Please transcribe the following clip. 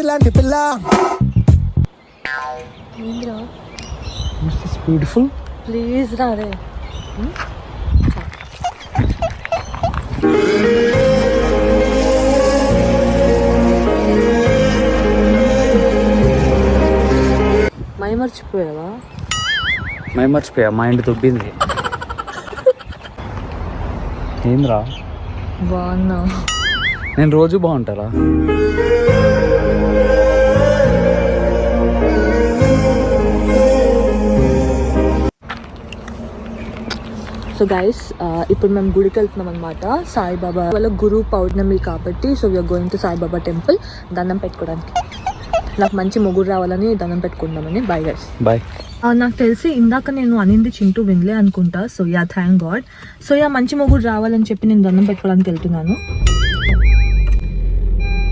లాంటి పిల్ల beautiful please రారే. మర్చిపోయావా? మర్చిపోయా, మైండ్ దుబ్బింది. ఏంద్రా బాగున్నా? నేను రోజు బాగుంటారా? సో గైస్, ఇప్పుడు మేము గుడికి వెళ్తున్నాం అనమాట. సాయిబాబా వాళ్ళ గురు పౌర్ణమి కాబట్టి so we are going to Saibaba temple దండం పెట్టుకోవడానికి. నాకు మంచి మొగుడు రావాలని దండం పెట్టుకుందామని. Bye guys. బాయ్. నాకు తెలిసి ఇందాక నేను అనింది చింటూ వినలే అనుకుంటా. So yeah, thank God. So yeah, మంచి మొగుడు రావాలని చెప్పి నేను దండం పెట్టుకోవడానికి వెళ్తున్నాను.